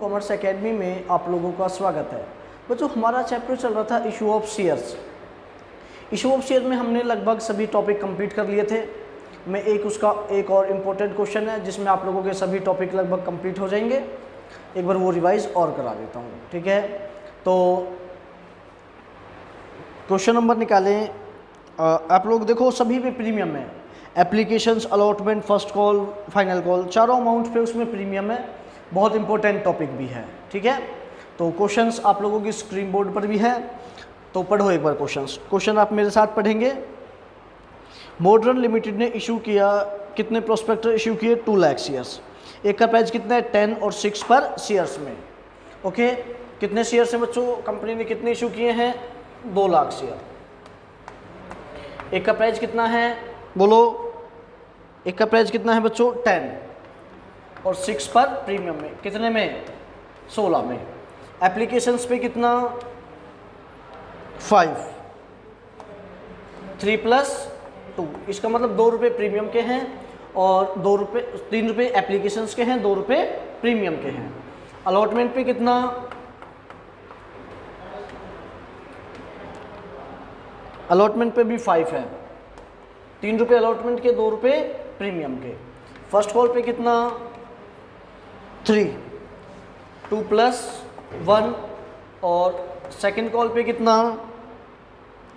Commerce academy में आप लोगों का स्वागत है। बच्चों, हमारा चैप्टर चल रहा था issue of shares. Issue of share में हमने लगभग सभी टॉपिक कंप्लीट कर लिए थे। मैं एक और इम्पोर्टेंट क्वेश्चन है जिसमें आप लोगों के सभी टॉपिक लगभग कंप्लीट हो जाएंगे। एक बार वो रिवाइज और करा देता हूँ, ठीक है। तो क्वेश्चन नंबर निकालें। आप लोग देखो, सभी पे प्रीमियम है। Applications, allotment, first call, final call, चारों अमाउंट पे उसमें प्रीमियम है। बहुत इंपॉर्टेंट टॉपिक भी है, ठीक है। तो क्वेश्चंस आप लोगों की स्क्रीन बोर्ड पर भी है, तो पढ़ो एक बार क्वेश्चन आप मेरे साथ पढ़ेंगे। मॉडर्न लिमिटेड ने इशू किया, कितने प्रोस्पेक्टर इशू किए? 2 लाख शेयर्स। एक का प्राइस कितना है? 10 और 6 पर शेयर्स में। ओके, कितने शेयर्स हैं बच्चों? कंपनी ने कितने इशू किए हैं? 2 लाख शेयर। एक का प्राइस कितना है? बोलो, एक का प्राइस कितना है बच्चों? 10 और 6 पर प्रीमियम में। कितने में? 16 में। एप्लीकेशंस पे कितना? 5। 3 + 2, इसका मतलब 2 रुपये प्रीमियम के हैं और 3 रुपये एप्लीकेशंस के हैं, 2 रुपये प्रीमियम के हैं। अलॉटमेंट पे कितना? अलॉटमेंट पे भी 5 है। 3 रुपये अलॉटमेंट के, 2 रुपये प्रीमियम के। फर्स्ट कॉल पे कितना? 3। 2 + 1 और सेकंड कॉल पे कितना?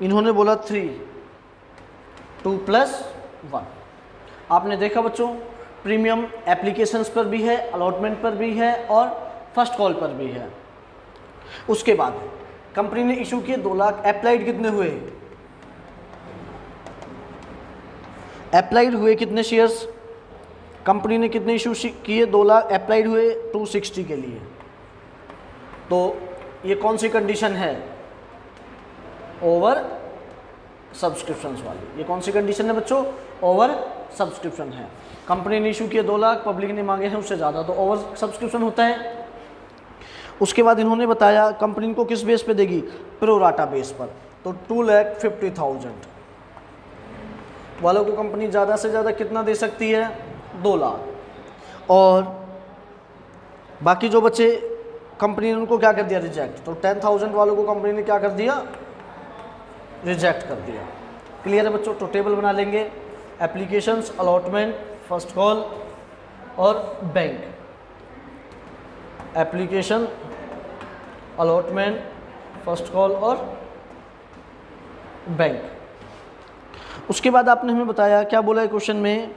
इन्होंने बोला 3। 2 + 1। आपने देखा बच्चों, प्रीमियम एप्लीकेशंस पर भी है, अलॉटमेंट पर भी है और फर्स्ट कॉल पर भी है। उसके बाद कंपनी ने इशू किए 2 लाख। अप्लाइड कितने हुए? अप्लाइड हुए कितने शेयर्स? कंपनी ने कितने इशू किए? 2 लाख। अप्लाइड हुए 260 के लिए। तो ये कौन सी कंडीशन है? ओवर सब्सक्रिप्शंस वाली। ये कौन सी कंडीशन है बच्चों? ओवर सब्सक्रिप्शन है। कंपनी ने इशू किए 2 लाख, पब्लिक ने मांगे हैं उससे ज़्यादा, तो ओवर सब्सक्रिप्शन होता है। उसके बाद इन्होंने बताया कंपनी को किस बेस पे देगी? प्रोराटा बेस पर। तो 2,50,000 वालों को कंपनी ज़्यादा से ज़्यादा कितना दे सकती है? 2 लाख। और बाकी जो बच्चे कंपनी ने उनको क्या कर दिया? रिजेक्ट। तो 10,000 वालों को कंपनी ने क्या कर दिया? रिजेक्ट कर दिया। क्लियर है बच्चों? तो टेबल बना लेंगे। एप्लीकेशंस, अलॉटमेंट, फर्स्ट कॉल और bank. Application, allotment, first call और बैंक। उसके बाद आपने हमें बताया, क्या बोला है क्वेश्चन में?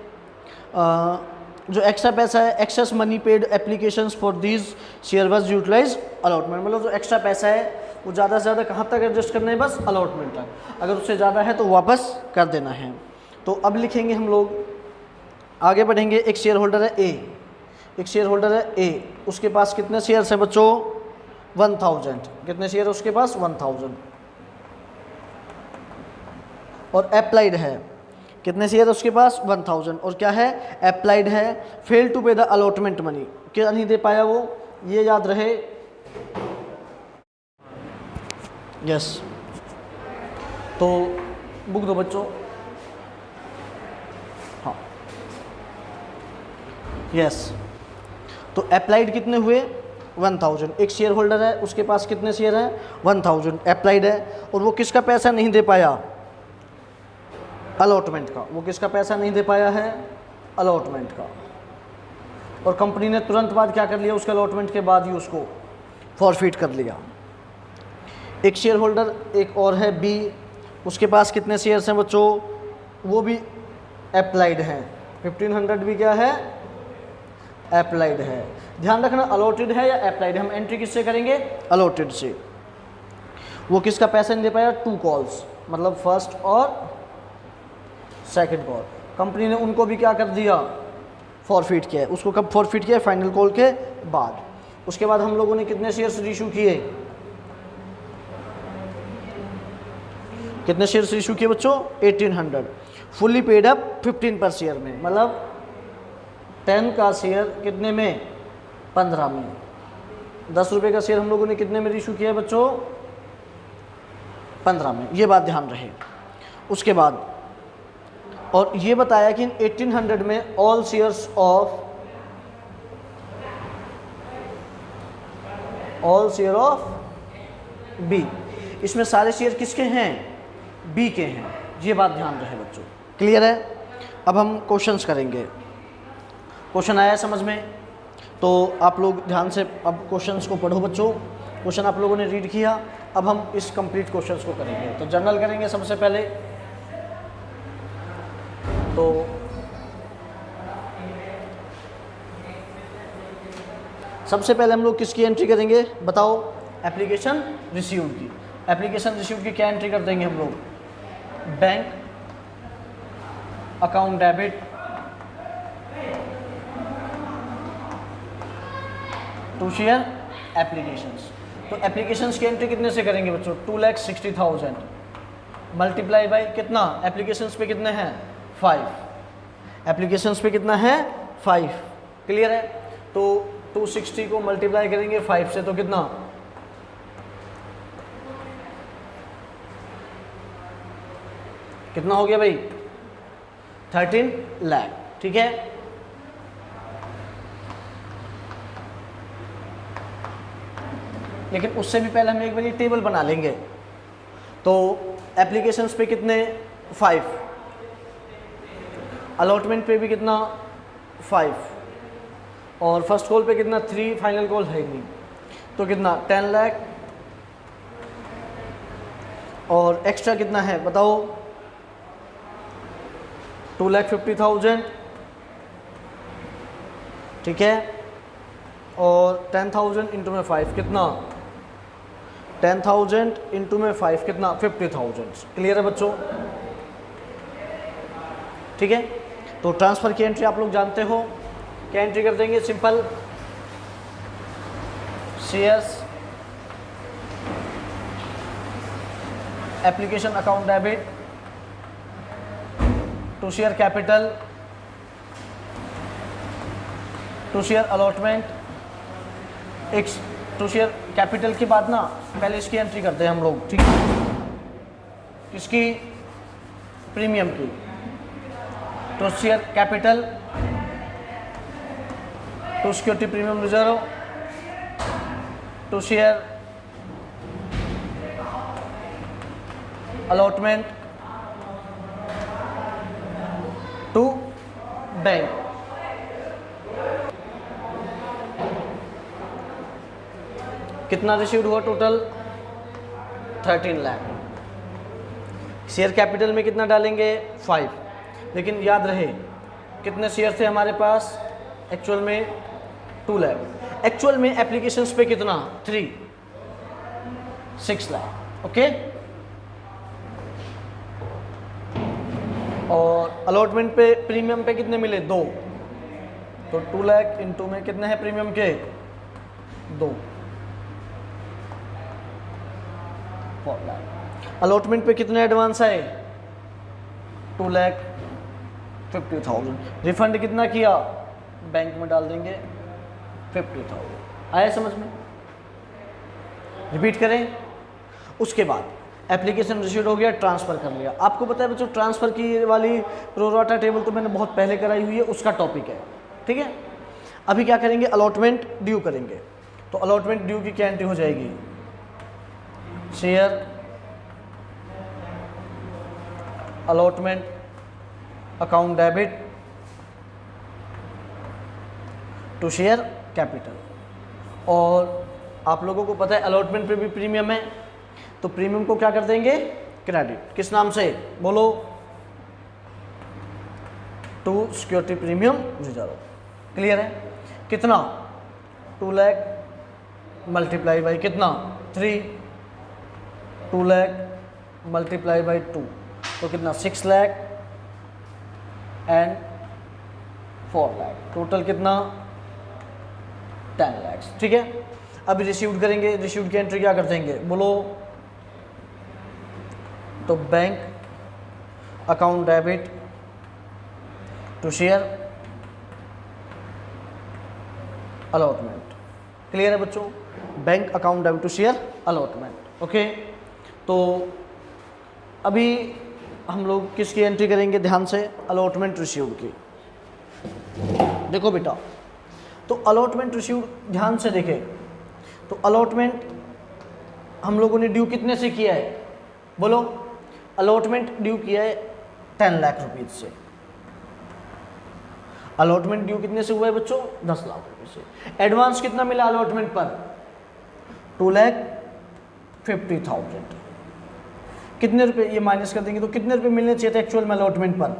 जो एक्स्ट्रा पैसा है, excess money paid applications for these share was utilise allotment. मतलब जो एक्स्ट्रा पैसा है वो ज़्यादा से ज़्यादा कहाँ तक एडजस्ट करना है? बस अलॉटमेंट तक। अगर उससे ज़्यादा है तो वापस कर देना है। तो अब लिखेंगे हम लोग, आगे बढ़ेंगे। एक शेयर होल्डर है ए, एक शेयर होल्डर है ए, उसके पास कितने शेयर्स हैं बच्चों? 1000। कितने शेयर है उसके पास? 1000। और अप्लाइड है, कितने शेयर है उसके पास? 1000। और क्या है? अप्लाइड है। फेल टू पे द अलॉटमेंट मनी, क्या नहीं दे पाया वो? ये याद रहे। यस। तो बुक दो बच्चों। हाँ, यस। तो अप्लाइड कितने हुए? 1000। एक शेयर होल्डर है, उसके पास कितने शेयर हैं? 1000। अप्लाइड है और वो किसका पैसा नहीं दे पाया? अलॉटमेंट का। वो किसका पैसा नहीं दे पाया है? अलॉटमेंट का। और कंपनी ने तुरंत बाद क्या कर लिया? उसके अलॉटमेंट के बाद ही उसको फॉरफिट कर लिया। एक शेयर होल्डर एक और है बी, उसके पास कितने शेयर्स हैं बच्चों? वो भी अप्लाइड हैं। 1500 भी क्या है? अप्लाइड है। ध्यान रखना, अलॉटेड है या अप्लाइड है। हम एंट्री किससे करेंगे? अलॉटेड से। वो किसका पैसा नहीं दे पाया? 2 कॉल्स, मतलब फर्स्ट और सेकंड कॉल। कंपनी ने उनको भी क्या कर दिया? फॉरफिट किया है। उसको कब फॉरफिट किया? फाइनल कॉल के बाद। उसके बाद हम लोगों ने कितने शेयर्स इशू किए? कितने शेयर्स इशू किए बच्चों? 1800। फुल्ली पेड अप 15 पर शेयर में, मतलब 10 का शेयर कितने में? 15 में। 10 रुपये का शेयर हम लोगों ने कितने में इशू किया है बच्चों? 15 में। ये बात ध्यान रहे। उसके बाद और ये बताया कि 1800 में all shares of all share of B. इसमें सारे शेयर किसके हैं? बी के हैं। ये बात ध्यान रहे बच्चों, क्लियर है? अब हम क्वेश्चंस करेंगे। क्वेश्चन आया समझ में? तो आप लोग ध्यान से अब क्वेश्चंस को पढ़ो बच्चों। क्वेश्चन आप लोगों ने रीड किया, अब हम इस कंप्लीट क्वेश्चंस को करेंगे। तो जनरल करेंगे सबसे पहले। तो सबसे पहले हम लोग किसकी एंट्री करेंगे बताओ? एप्लीकेशन रिसीव्ड की। एप्लीकेशन रिसीव्ड की क्या एंट्री कर देंगे हम लोग? Bank account debit to share applications. तो एप्लीकेशंस की एंट्री कितने से करेंगे बच्चों? 2,60,000 मल्टीप्लाई बाई कितना? एप्लीकेशंस पे कितने हैं? 5। एप्लीकेशंस पे कितना है? 5। क्लियर है? तो 260 को मल्टीप्लाई करेंगे 5 से तो कितना? कितना हो गया भाई? 13 लाख। ठीक है, लेकिन उससे भी पहले हम एक बार ये टेबल बना लेंगे। तो एप्लीकेशंस पे कितने? 5। अलॉटमेंट पे भी कितना? 5। और फर्स्ट कॉल पे कितना? 3। फाइनल कॉल है नहीं तो कितना? 10 लाख। और एक्स्ट्रा कितना है बताओ? 2,50,000। ठीक है, और 10,000 इंटू में 5 कितना? 10,000 इंटू में 5 कितना? 50,000। क्लियर है बच्चों? ठीक है, तो ट्रांसफ़र की एंट्री आप लोग जानते हो, क्या एंट्री कर देंगे? Simple shares application account debit to share capital to share allotment. एक टू शेयर कैपिटल के बाद ना पहले इसकी एंट्री करते हैं हम लोग। ठीक है, किसकी? प्रीमियम की। To share capital to security premium reserve to share allotment to bank. कितना रिसीव्ड हुआ टोटल? 13 लाख। शेयर कैपिटल में कितना डालेंगे? 5। लेकिन याद रहे कितने शेयर थे हमारे पास? एक्चुअल में 2 लाख। एक्चुअल में एप्लीकेशंस पे कितना? 3। 6 लाख। ओके, और अलॉटमेंट पे प्रीमियम पे कितने मिले? 2। तो 2 लाख इंटू में कितने हैं प्रीमियम के? 2। 4 लाख। अलॉटमेंट पे कितने एडवांस आए? 2,50,000। रिफंड कितना किया? बैंक में डाल देंगे 50,000। आया समझ में? रिपीट करें। उसके बाद एप्लीकेशन रिसीव हो गया, ट्रांसफ़र कर लिया। आपको पता है बच्चों, ट्रांसफ़र की वाली प्रोराटा टेबल तो मैंने बहुत पहले कराई हुई है, उसका टॉपिक है। ठीक है, अभी क्या करेंगे? अलॉटमेंट ड्यू करेंगे। तो अलॉटमेंट ड्यू की क्या एंट्री हो जाएगी? Share allotment account debit to share capital. और आप लोगों को पता है अलॉटमेंट पे भी प्रीमियम है, तो प्रीमियम को क्या कर देंगे? क्रेडिट। किस नाम से? बोलो। To security premium reserve. Clear है? कितना? 2 लाख मल्टीप्लाई बाई कितना? 3। 2 लाख मल्टीप्लाई बाई 2 तो कितना? 6 लाख एंड 4 लाख। टोटल कितना? 10 लाख। ठीक है, अभी रिसीव्ड करेंगे। रिसीव्ड की एंट्री क्या कर देंगे? बोलो। तो bank account debit to share allotment. Clear है बच्चों? Bank account debit to share allotment. Okay, तो अभी हम लोग किसकी एंट्री करेंगे? ध्यान से, अलॉटमेंट रिसीव्ड की। देखो बेटा, तो अलॉटमेंट रिसीव्ड ध्यान से देखें तो अलॉटमेंट हम लोगों ने ड्यू कितने से किया है, बोलो। अलॉटमेंट ड्यू किया है 10 लाख रुपीज से। अलॉटमेंट ड्यू कितने से हुआ है बच्चों, 10 लाख रुपए से। एडवांस कितना मिला अलॉटमेंट पर, 2,50,000। कितने रुपए, ये माइनस कर देंगे तो कितने रुपए मिलने चाहिए थे एक्चुअल में अलॉटमेंट पर,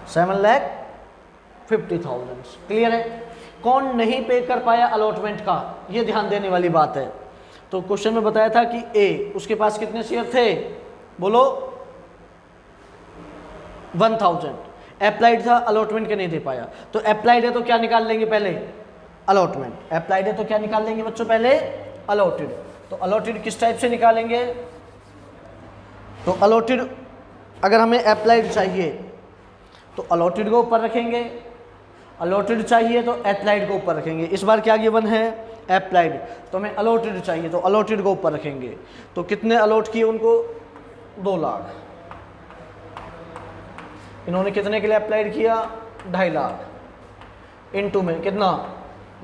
7,50,000। क्लियर है। कौन नहीं पे कर पाया अलॉटमेंट का, ये ध्यान देने वाली बात है। तो क्वेश्चन में बताया था कि ए, उसके पास कितने शेयर थे, बोलो 1000। अप्लाइड था, अलॉटमेंट के नहीं दे पाया, तो अप्लाइड है तो क्या निकाल लेंगे पहले, अलॉटमेंट। अप्लाइड है तो क्या निकाल लेंगे बच्चों, पहले अलॉटेड। तो अलॉटेड किस टाइप से निकालेंगे, तो अलॉटेड अगर हमें अप्लाइड चाहिए तो अलॉटेड को ऊपर रखेंगे, अलॉटेड चाहिए तो अप्लाइड को ऊपर रखेंगे। इस बार क्या गिवन है, अप्लाइड, तो हमें अलॉटेड चाहिए तो अलॉटेड को ऊपर रखेंगे। तो कितने अलॉट किए उनको, 2 लाख। इन्होंने कितने के लिए अप्लाइड किया, 2.5 लाख, इनटू में कितना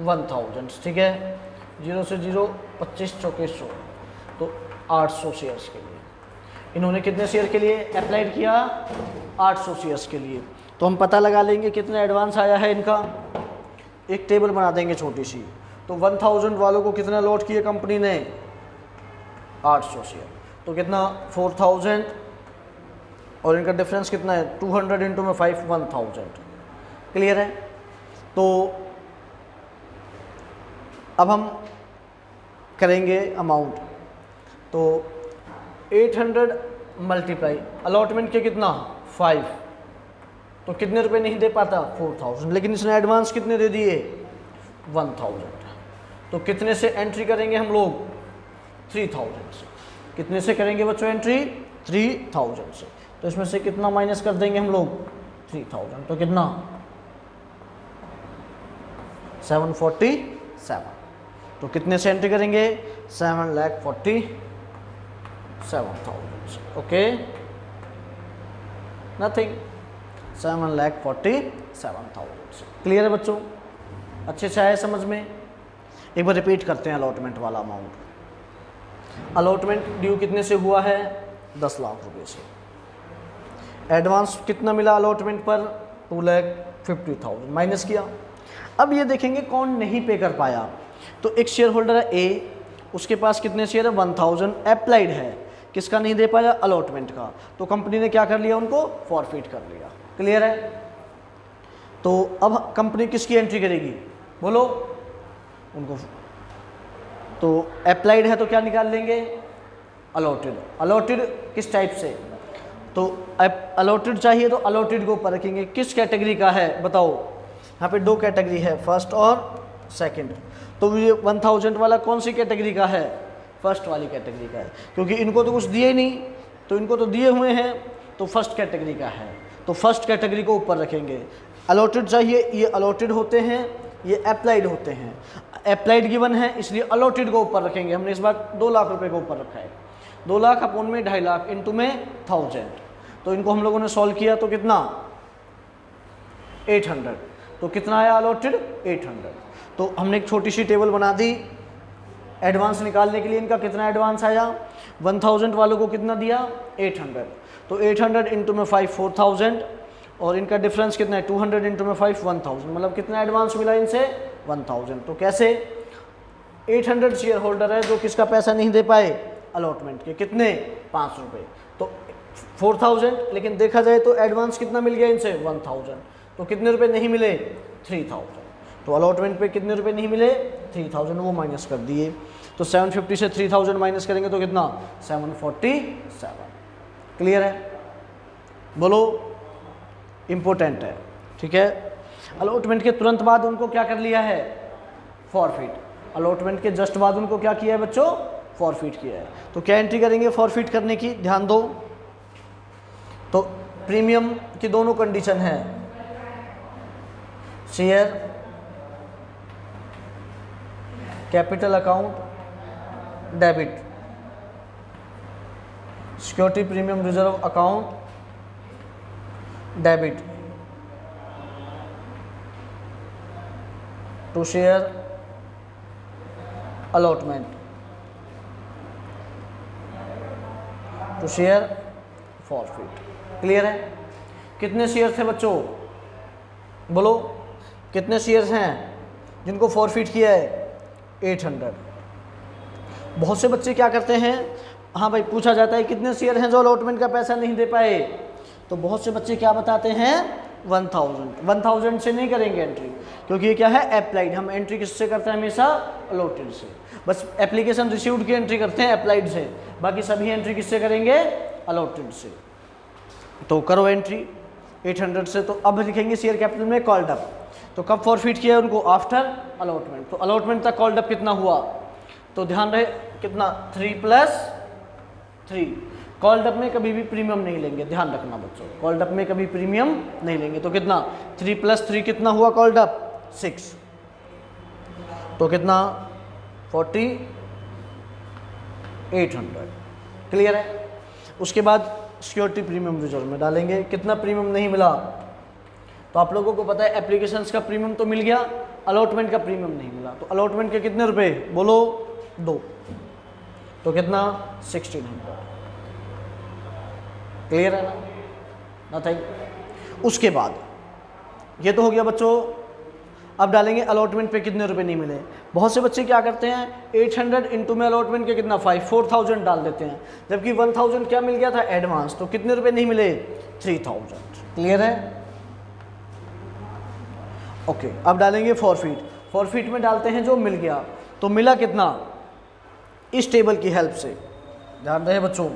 1000। ठीक है, 0 से 0 25 चौके 100, तो 800 शेयर्स के लिए। इन्होंने कितने शेयर के लिए अप्लाइड किया, 800 शेयर्स के लिए। तो हम पता लगा लेंगे कितना एडवांस आया है इनका, एक टेबल बना देंगे छोटी सी। तो 1000 वालों को कितना लॉट किए कंपनी ने, 800 शेयर, तो कितना 4000, और इनका डिफरेंस कितना है 200 इंटू में 5, 1000। क्लियर है। तो अब हम करेंगे अमाउंट, तो 800 मल्टीप्लाई अलॉटमेंट के कितना 5, तो कितने रुपए नहीं दे पाता 4000, लेकिन इसने एडवांस कितने दे दिए 1000। तो कितने से एंट्री करेंगे हम लोग, 3000 से। कितने से करेंगे बच्चों एंट्री, 3000 से। तो इसमें से कितना माइनस कर देंगे हम लोग, 3000, तो कितना 747। तो कितने से एंट्री करेंगे, 7,47,000। Okay, nothing, 7,47,000। क्लियर है बच्चों, अच्छे से आया समझ में। एक बार रिपीट करते हैं अलॉटमेंट वाला अमाउंट। अलॉटमेंट ड्यू कितने से हुआ है, 10 लाख रुपए से। एडवांस कितना मिला अलॉटमेंट पर, 2,50,000 माइनस किया। अब ये देखेंगे कौन नहीं पे कर पाया। तो एक शेयर होल्डर है ए, उसके पास कितने शेयर है 1000, अप्लाइड है, किसका नहीं दे पाया, अलॉटमेंट का। तो कंपनी ने क्या कर लिया, उनको फॉरफिट कर लिया। क्लियर है। तो अब कंपनी किसकी एंट्री करेगी, बोलो उनको। तो अप्लाइड है तो क्या निकाल लेंगे, अलॉटेड। अलॉटेड किस टाइप से, तो अलॉटेड चाहिए तो अलॉटेड को ऊपर रखेंगे। किस कैटेगरी का है बताओ, यहाँ पे 2 कैटेगरी है, फर्स्ट और सेकंड। तो ये 1000 वाला कौन सी कैटेगरी का है, फर्स्ट वाली कैटेगरी का है, क्योंकि इनको तो कुछ दिए ही नहीं, तो इनको तो दिए हुए हैं, तो फर्स्ट कैटेगरी का है। तो फर्स्ट कैटेगरी को ऊपर रखेंगे। अलॉटेड चाहिए, ये अलॉटेड होते हैं, ये अप्लाइड होते हैं। अप्लाइड गिवन है इसलिए अलॉटेड को ऊपर रखेंगे। हमने इस बार 2 लाख रुपए को ऊपर रखा है, 2 लाख अपोन में 2.5 लाख इंटू में 1000। तो इनको हम लोगों ने सॉल्व किया तो कितना 800। तो कितना आया अलॉटेड 800। तो हमने एक छोटी सी टेबल बना दी एडवांस निकालने के लिए। इनका कितना एडवांस आया, 1000 वालों को कितना दिया 800। तो 800 इंटू में 5 4000, और इनका डिफरेंस कितना है 200 इंटू में 5 1000, मतलब कितना एडवांस मिला इनसे 1000। तो कैसे 800 शेयर होल्डर है जो किसका पैसा नहीं दे पाए, अलॉटमेंट के, कितने 5 रुपये। तो 4000, लेकिन देखा जाए तो एडवांस कितना मिल गया इनसे 1000। तो कितने रुपए नहीं मिले 3000। तो अलॉटमेंट पे कितने रुपए नहीं मिले 3000, वो माइनस कर दिए। तो 750 से 3000 माइनस करेंगे तो कितना 747। क्लियर है, बोलो, इम्पोर्टेंट है। ठीक है। अलॉटमेंट के तुरंत बाद उनको क्या कर लिया है, फॉरफिट। अलॉटमेंट के जस्ट बाद उनको क्या किया है बच्चों, फॉरफिट किया है। तो क्या एंट्री करेंगे फॉरफिट करने की, ध्यान दो। तो प्रीमियम की दोनों कंडीशन है, share capital account debit, security premium reserve account debit, to share allotment to share forfeit. Clear है? कितने शेयर थे बच्चों? बोलो कितने शेयर्स हैं जिनको फॉरफिट किया है? 800। बहुत से बच्चे क्या करते हैं, हाँ भाई पूछा जाता है कितने शेयर हैं जो अलॉटमेंट का पैसा नहीं दे पाए, तो बहुत से बच्चे क्या बताते हैं 1000। 1000 से नहीं करेंगे एंट्री, क्योंकि ये क्या है अप्लाइड। हम एंट्री किससे करते हैं? हमेशा अलॉटेड से। बस एप्लीकेशन रिसीव्ड की एंट्री करते हैं अप्लाइड से, बाकी सभी एंट्री किससे करेंगे? अलॉटेड से। तो करो एंट्री 800 से। तो अब लिखेंगे शेयर कैपिटल में कॉल्ड अप। तो कब फॉरफिट किया उनको? After allotment. तो अलॉटमेंट तक कॉल्ड अप कितना हुआ? तो ध्यान रहे कितना? 3+3। कॉल्ड अप में कभी भी प्रीमियम नहीं लेंगे, ध्यान रखना बच्चों, कॉल्ड अप में कभी प्रीमियम नहीं लेंगे। तो कितना? 3+3 कितना हुआ कॉल्ड अप? 6। तो कितना? 4800। क्लियर है? उसके बाद सिक्योरिटी प्रीमियम रिजर्व में डालेंगे। कितना प्रीमियम नहीं मिला? तो आप लोगों को पता है एप्लीकेशंस का प्रीमियम तो मिल गया, अलॉटमेंट का प्रीमियम नहीं मिला। तो अलॉटमेंट के कितने रुपए? बोलो 2। तो कितना? 1600। क्लियर है ना? नथिंग। उसके बाद ये तो हो गया बच्चों। अब डालेंगे अलॉटमेंट पे कितने रुपए नहीं मिले। बहुत से बच्चे क्या करते हैं 800 इंटू में अलॉटमेंट के कितना 4000 डाल देते हैं, जबकि 1000 क्या मिल गया था? एडवांस। तो कितने रुपए नहीं मिले? 3000। क्लियर है? ओके। अब डालेंगे फॉरफिट। फॉरफिट में डालते हैं जो मिल गया। तो मिला कितना? इस टेबल की हेल्प से, ध्यान रहे बच्चों,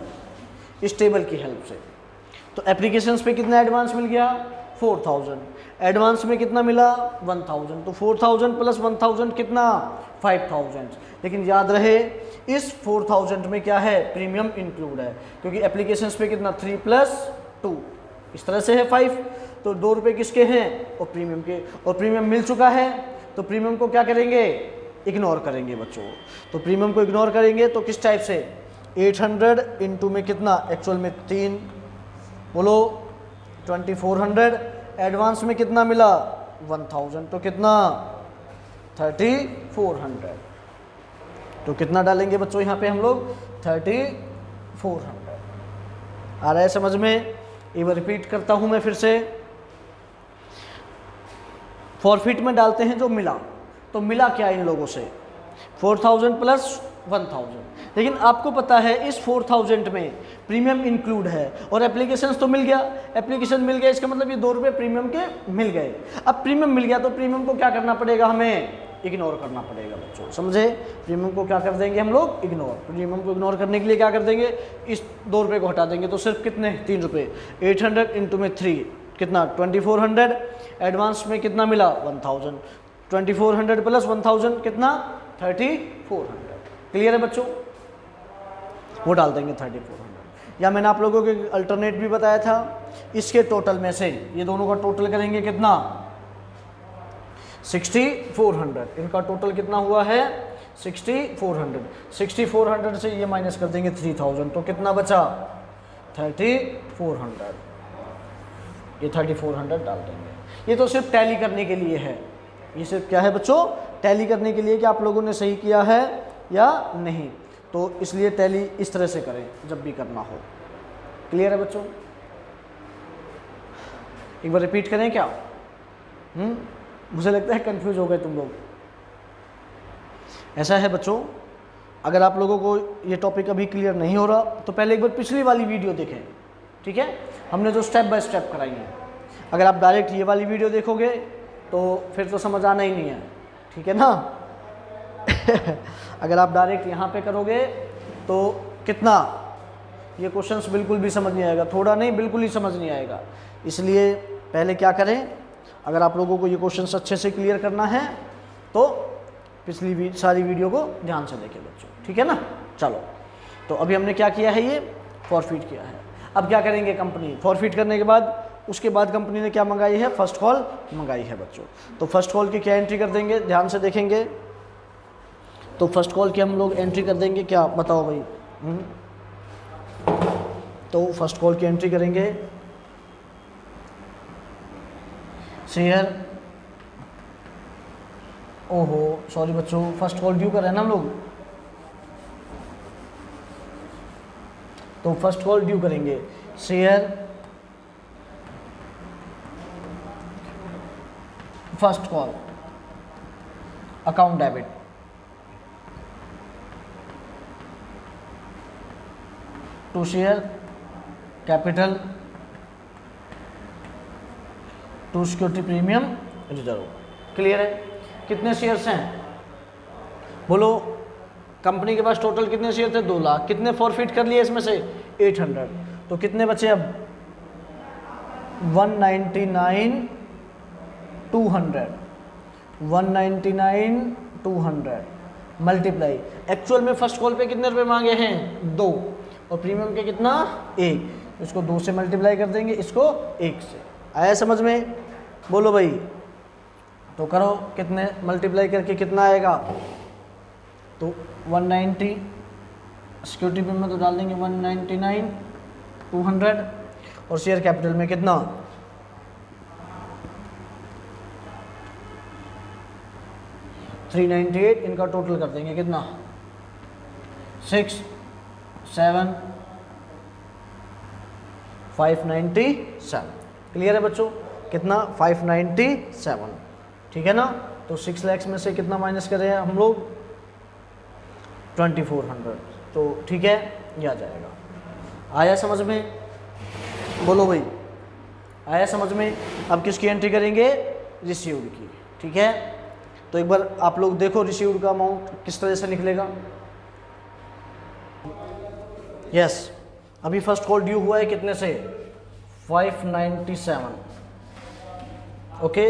इस टेबल की हेल्प से। तो एप्लीकेशंस पे कितना एडवांस मिल गया? 4000। एडवांस में कितना मिला? 1000। तो 4000 प्लस 1000 कितना? 5000। लेकिन याद रहे इस 4000 में क्या है? प्रीमियम इंक्लूड है, क्योंकि एप्लीकेशंस पे कितना 3+2 इस तरह से है 5। तो 2 रुपये किसके हैं? और प्रीमियम के। और प्रीमियम मिल चुका है, तो प्रीमियम को क्या करेंगे? इग्नोर करेंगे बच्चों। तो प्रीमियम को इग्नोर करेंगे तो किस टाइप से? 800 इंटू में कितना? एक्चुअल में 3, बोलो 2400। एडवांस में कितना मिला? 1000। तो कितना? 3400। तो कितना डालेंगे बच्चों यहाँ पे हम लोग? 3400। आ रहा है समझ में? एक बार रिपीट करता हूँ मैं फिर से। फॉरफिट में डालते हैं जो मिला। तो मिला क्या इन लोगों से? 4000 प्लस 1000। लेकिन आपको पता है इस 4000 में प्रीमियम इंक्लूड है और एप्लीकेशंस तो मिल गया। एप्लीकेशन मिल गया इसका मतलब ये 2 रुपये प्रीमियम के मिल गए। अब प्रीमियम मिल गया तो प्रीमियम को क्या करना पड़ेगा? हमें इग्नोर करना पड़ेगा बच्चों। समझे? प्रीमियम को क्या कर देंगे हम लोग? इग्नोर। प्रीमियम को इग्नोर करने के लिए क्या कर देंगे? इस 2 रुपये को हटा देंगे। तो सिर्फ कितने? 3 रुपये। 800 इंटू में 3 कितना? 2400। एडवांस में कितना मिला? 1000। 2400 प्लस 1000 कितना? 3400। क्लियर है बच्चों? वो डाल देंगे 3400। या मैंने आप लोगों को अल्टरनेट भी बताया था, इसके टोटल में से ये दोनों का टोटल करेंगे कितना? 6400। इनका टोटल कितना हुआ है? 6400। 6400 से ये माइनस कर देंगे 3000। तो कितना बचा? 3400। ये 3400 डाल देंगे। ये तो सिर्फ टैली करने के लिए है। ये सिर्फ क्या है बच्चों? टैली करने के लिए कि आप लोगों ने सही किया है या नहीं। तो इसलिए टैली इस तरह से करें जब भी करना हो। क्लियर है बच्चों? एक बार रिपीट करें क्या? मुझे लगता है कंफ्यूज हो गए तुम लोग। ऐसा है बच्चों, अगर आप लोगों को ये टॉपिक अभी क्लियर नहीं हो रहा तो पहले एक बार पिछली वाली वीडियो देखें। ठीक है? हमने जो स्टेप बाय स्टेप कराई है। अगर आप डायरेक्ट ये वाली वीडियो देखोगे तो फिर तो समझ आना ही नहीं है। ठीक है ना? अगर आप डायरेक्ट यहाँ पे करोगे तो कितना ये क्वेश्चंस बिल्कुल भी समझ नहीं आएगा। थोड़ा नहीं, बिल्कुल ही समझ नहीं आएगा। इसलिए पहले क्या करें, अगर आप लोगों को ये क्वेश्चंस अच्छे से क्लियर करना है तो पिछली सारी वीडियो को ध्यान से देखें बच्चों। ठीक है ना? चलो, तो अभी हमने क्या किया है? ये फॉरफिट किया है। अब क्या करेंगे? कंपनी फॉरफिट करने के बाद उसके बाद कंपनी ने क्या मंगाई है? फर्स्ट कॉल मंगाई है बच्चों। तो फर्स्ट कॉल की क्या एंट्री कर देंगे? ध्यान से देखेंगे। तो फर्स्ट कॉल की हम लोग एंट्री कर देंगे क्या? बताओ भाई। तो फर्स्ट कॉल की एंट्री करेंगे शेयर ओहो सॉरी बच्चों, फर्स्ट कॉल ड्यू कर रहे हैं ना हम लोग, तो फर्स्ट कॉल ड्यू करेंगे। Share first call account debit to share capital to security premium reserve. Clear है? कितने शेयर्स हैं बोलो? कंपनी के पास टोटल कितने शेयर थे? 2 लाख। कितने फॉरफिट कर लिए इसमें से? 800। तो कितने बचे अब? 199 200, 199 200 मल्टीप्लाई, एक्चुअल में फर्स्ट कॉल पे कितने रुपए मांगे हैं? 2, और प्रीमियम के कितना? 1। इसको 2 से मल्टीप्लाई कर देंगे, इसको 1 से। आया समझ में? बोलो भाई। तो करो, कितने मल्टीप्लाई करके कितना आएगा? तो 190 सिक्योरिटी प्रीमियम तो डाल देंगे 199 200, और शेयर कैपिटल में कितना? 398। इनका टोटल कर देंगे कितना? 6 7 597। क्लियर है बच्चों? कितना? 597। ठीक है ना? तो 6 लाख में से कितना माइनस कर रहे हैं हम लोग? 2400। तो ठीक है, ये आ जाएगा। आया समझ में? बोलो भाई, आया समझ में? अब किसकी एंट्री करेंगे? रिसीव्ड की। ठीक है, तो एक बार आप लोग देखो रिसीव्ड का अमाउंट किस तरह से निकलेगा। यस, अभी फर्स्ट कॉल ड्यू हुआ है कितने से? 597। ओके,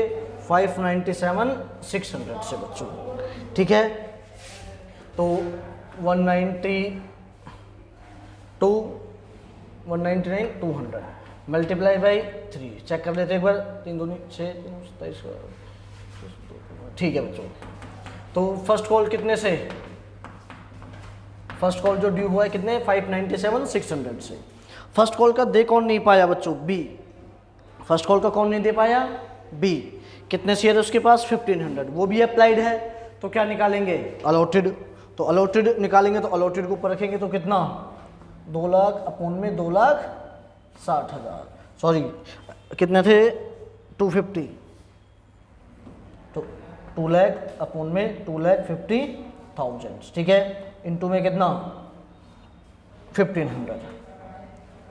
597 600 से बच्चों। ठीक है, तो 199 200 मल्टीप्लाई बाई 3। चेक कर लेते एक बार। 3 दूनी 6 27। ठीक है बच्चों, तो फर्स्ट कॉल कितने से? फर्स्ट कॉल जो ड्यू हुआ है कितने? 597 600 से। फर्स्ट कॉल का दे कौन नहीं पाया बच्चों? बी। फर्स्ट कॉल का कौन नहीं दे पाया? बी। कितने शेयर है उसके पास? 1500। वो भी अप्लाइड है, तो क्या निकालेंगे? अलॉटेड। तो अलॉटेड निकालेंगे, तो अलॉटेड को ऊपर रखेंगे तो कितना? 2 लाख अपोन में 2,60,000। सॉरी, कितने थे? 250। तो 2 लाख अपोन में 2,50,000। ठीक है, इनटू में कितना? 1500।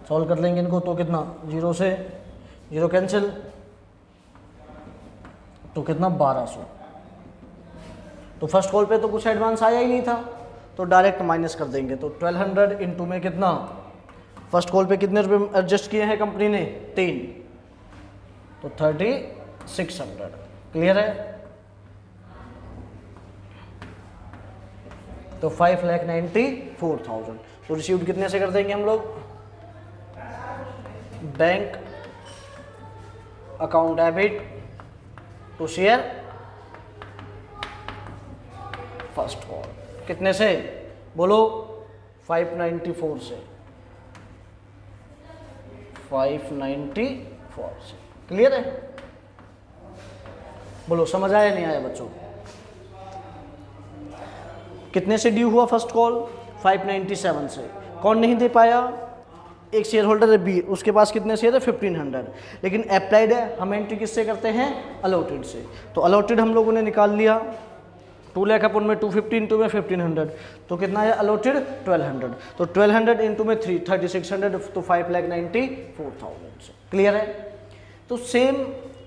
सॉल्व कर लेंगे इनको, तो कितना? 0 से 0 कैंसिल, तो कितना? 1200। तो फर्स्ट कॉल पे तो कुछ एडवांस आया ही नहीं था, तो डायरेक्ट माइनस कर देंगे। तो 1200 इंटू में कितना? फर्स्ट कॉल पे कितने रुपए एडजस्ट किए हैं कंपनी ने? 3, तो 3600। क्लियर है? तो 5,94,000। तो रिसीव्ड कितने से कर देंगे हम लोग? Bank account debit to share first call. कितने से? बोलो। 594 से। 594 से। क्लियर है? बोलो, समझ आया नहीं आया बच्चों? कितने से ड्यू हुआ फर्स्ट कॉल? 597 से। कौन नहीं दे पाया? एक शेयर होल्डर है बी, उसके पास कितने शेयर है? 1500। लेकिन अप्लाइड है, हम एंट्री किससे करते हैं? अलॉटेड से। तो अलॉटेड हम लोगों ने निकाल लिया। 2 लाख अपन में 250 इंटू में 1500, तो कितना है अलॉटेड? 1200। तो 1200 इंटू में 3600, तो 5,94,000 से। क्लियर है? तो सेम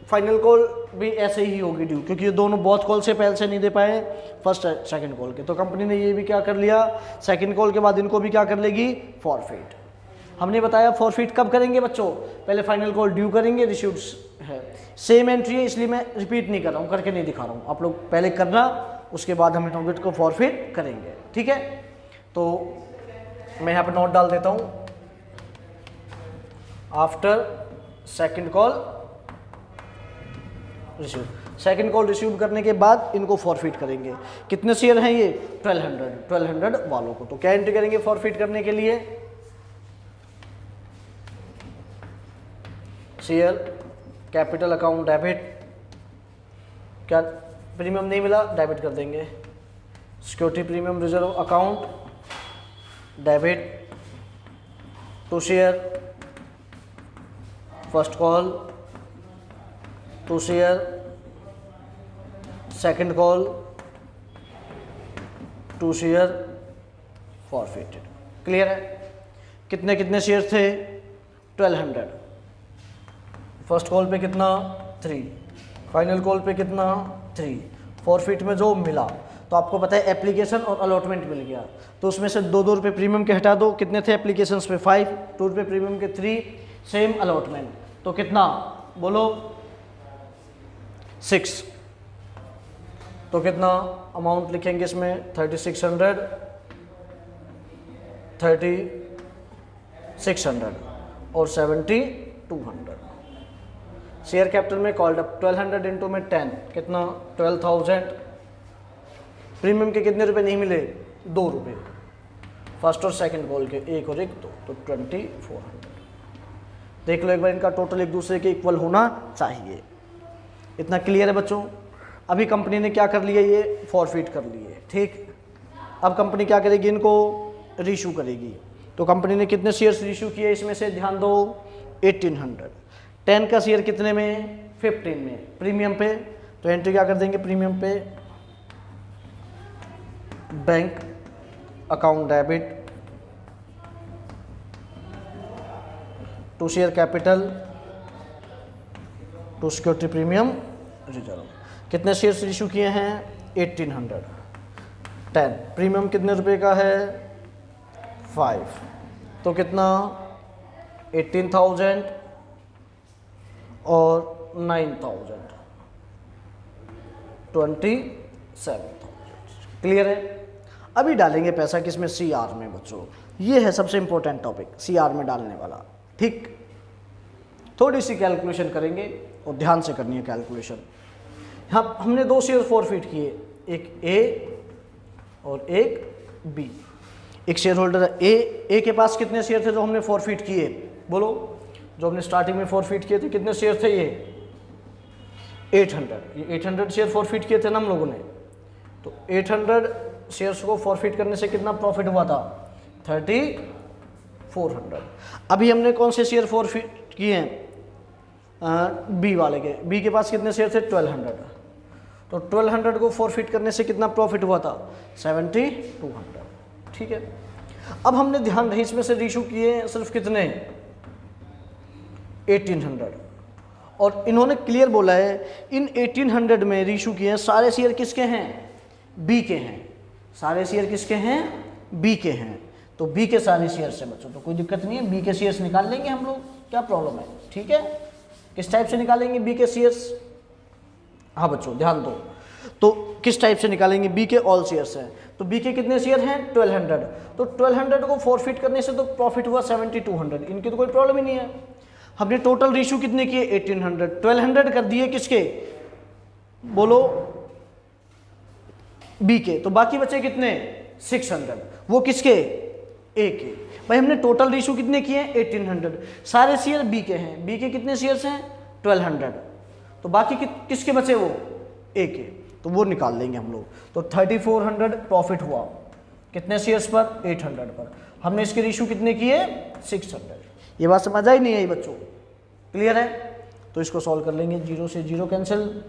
फाइनल कॉल भी ऐसे ही होगी ड्यू, क्योंकि ये दोनों बहुत कॉल से पहले से नहीं दे पाए फर्स्ट सेकंड कॉल के, तो कंपनी ने ये भी क्या कर लिया? सेकंड कॉल के बाद इनको भी क्या कर लेगी? फॉरफिट। हमने बताया फॉरफिट कब करेंगे बच्चों? पहले फाइनल कॉल ड्यू करेंगे, रिसीव्ड है। सेम एंट्री है, इसलिए मैं रिपीट नहीं कर रहा हूँ, करके नहीं दिखा रहा हूँ। आप लोग पहले करना, उसके बाद हम इनोवेट को फॉरफिट करेंगे। ठीक है, तो मैं यहाँ पर नोट डाल देता हूँ। After second call receive, second call receive करने के बाद इनको फॉरफिट करेंगे। कितने शेयर हैं ये? 1200 वालों को। तो क्या एंट्री करेंगे फॉरफिट करने के लिए? शेयर कैपिटल अकाउंट डेबिट, क्या प्रीमियम नहीं मिला, डेबिट कर देंगे। Security premium reserve account, debit to share, first call to share, second call to share, forfeited. Clear है? कितने कितने शेयर थे? 1200। फर्स्ट कॉल पे कितना? 3, फाइनल कॉल पे कितना? 3। फॉरफिट में जो मिला, तो आपको पता है एप्लीकेशन और अलॉटमेंट मिल गया, तो उसमें से 2 रुपये प्रीमियम के हटा दो। कितने थे एप्लीकेशंस पे? 5, 2 रुपये प्रीमियम के 3, सेम अलॉटमेंट, तो कितना बोलो? 6। तो कितना अमाउंट लिखेंगे इसमें? 3600, 3600 और 7200। शेयर कैपिटल में कॉल्ड अप 1200 इंटू में 10 कितना? 12,000। प्रीमियम के कितने रुपए नहीं मिले? 2 रुपये। फर्स्ट और सेकंड कॉल के, एक और एक 2, तो 2400। देख लो एक बार, इनका टोटल एक दूसरे के इक्वल होना चाहिए। इतना क्लियर है बच्चों? अभी कंपनी ने क्या कर लिया? ये फॉरफिट कर लिए, ठीक। अब कंपनी क्या करेगी? इनको रीशू करेगी। तो कंपनी ने कितने शेयर्स रीशू किए इसमें से? ध्यान दो, 1800। 10 का शेयर कितने में? 15 में, प्रीमियम पे। तो एंट्री क्या कर देंगे प्रीमियम पे? Bank account debit to share capital to security premium reserve. कितने शेयर्स इशू किए हैं? 1800। 10 प्रीमियम कितने रुपए का है? 5, तो कितना? 18,000 और 9,000, 27,000। क्लियर है? अभी डालेंगे पैसा किसमें? CR में बच्चों। ये है सबसे इंपॉर्टेंट टॉपिक, CR में डालने वाला, ठीक। थोड़ी सी कैलकुलेशन करेंगे और ध्यान से करनी है कैलकुलेशन। यहाँ हमने 2 शेयर फॉरफिट किए, एक A और एक B। एक शेयर होल्डर है A के पास कितने शेयर थे जो हमने फॉरफिट किए? बोलो, जो हमने स्टार्टिंग में फॉरफिट किए थे कितने शेयर थे? ये 800। ये 800 शेयर फॉरफिट किए थे ना हम लोगों ने। तो 800 शेयर्स को फॉरफिट करने से कितना प्रॉफिट हुआ था? 3400। अभी हमने कौन से शेयर फॉरफिट किए हैं? B वाले के। B के पास कितने शेयर थे? 1200। तो 1200 को फॉरफिट करने से कितना प्रॉफिट हुआ था? 7200। ठीक है। अब हमने ध्यान रहे इसमें से रीशू किए सिर्फ कितने? 1800। और इन्होंने क्लियर बोला है इन 1800 में रीशू किए हैं सारे शेयर किसके हैं? B के हैं। सारे शेयर किसके हैं? B के हैं। तो B के सारे शेयर से बच्चों तो कोई दिक्कत नहीं है, B के शेयर्स निकाल लेंगे हम लोग, क्या प्रॉब्लम है? ठीक है। किस टाइप से निकालेंगे B के शेयर्स? हाँ बच्चों ध्यान दो, तो किस टाइप से निकालेंगे? B के ऑल शेयर्स हैं। तो B के कितने शेयर हैं? 1200। तो 1200 को फॉरफिट करने से तो प्रॉफिट हुआ 7200। इनकी तो कोई प्रॉब्लम ही नहीं है। हमने टोटल रीशू कितने किए? 1800। 1200 कर दिए किसके? बोलो B के। तो बाकी बचे कितने? 600। वो किसके? A के। भाई हमने टोटल रीशू कितने किए? 1800। सारे शेयर B के हैं। B के कितने शेयर्स हैं? 1200। तो बाकी किसके बचे? वो A के। तो वो निकाल लेंगे हम लोग। तो 3400 प्रॉफिट हुआ कितने शेयर्स पर? 800 पर। हमने इसके रीशू कितने किए? 600। ये बात समझ आई नहीं आई बच्चों? क्लियर है? तो इसको सॉल्व कर लेंगे। 0 से 0 कैंसिल,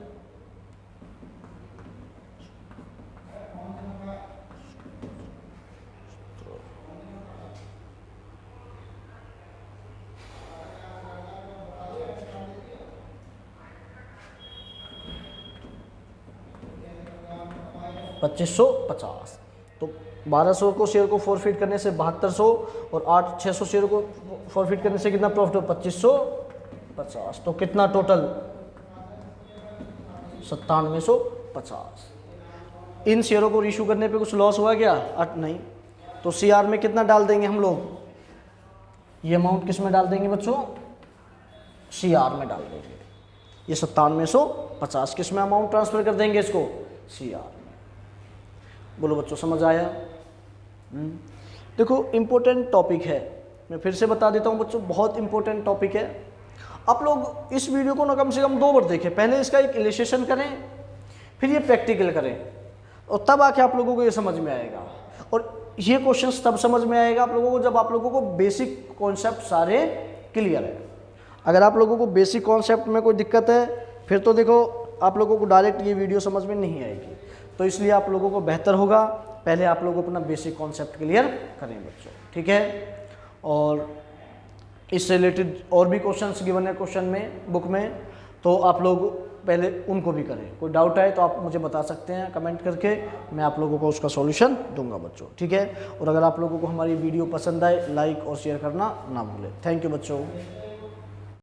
$2550। तो 1200 को शेयर को फॉरफिट करने से 7200 और 600 शेयर को फॉरफिट करने से कितना प्रॉफिट हो? 2550। तो कितना टोटल? 9750। इन शेयरों को इशू करने पे कुछ लॉस हुआ क्या? नहीं। तो CR में कितना डाल देंगे हम लोग? ये अमाउंट किस में डाल देंगे बच्चों? CR में डाल देंगे। ये 9750 किस में अमाउंट ट्रांसफर कर देंगे? इसको CR। बोलो बच्चों समझ आया? देखो इम्पोर्टेंट टॉपिक है, मैं फिर से बता देता हूँ बच्चों, बहुत इम्पोर्टेंट टॉपिक है। आप लोग इस वीडियो को ना कम से कम 2 बार देखें। पहले इसका एक इलस्ट्रेशन करें, फिर ये प्रैक्टिकल करें और तब आके आप लोगों को ये समझ में आएगा। और ये क्वेश्चंस तब समझ में आएगा आप लोगों को जब आप लोगों को बेसिक कॉन्सेप्ट सारे क्लियर है। अगर आप लोगों को बेसिक कॉन्सेप्ट में कोई दिक्कत है फिर तो देखो आप लोगों को डायरेक्ट ये वीडियो समझ में नहीं आएगी। तो इसलिए आप लोगों को बेहतर होगा पहले आप लोग अपना बेसिक कॉन्सेप्ट क्लियर करें बच्चों, ठीक है। और इससे रिलेटेड और भी क्वेश्चंस गिवन है क्वेश्चन में बुक में, तो आप लोग पहले उनको भी करें। कोई डाउट है तो आप मुझे बता सकते हैं कमेंट करके, मैं आप लोगों को उसका सॉल्यूशन दूंगा बच्चों, ठीक है। और अगर आप लोगों को हमारी वीडियो पसंद आए लाइक और शेयर करना ना भूलें। थैंक यू बच्चों।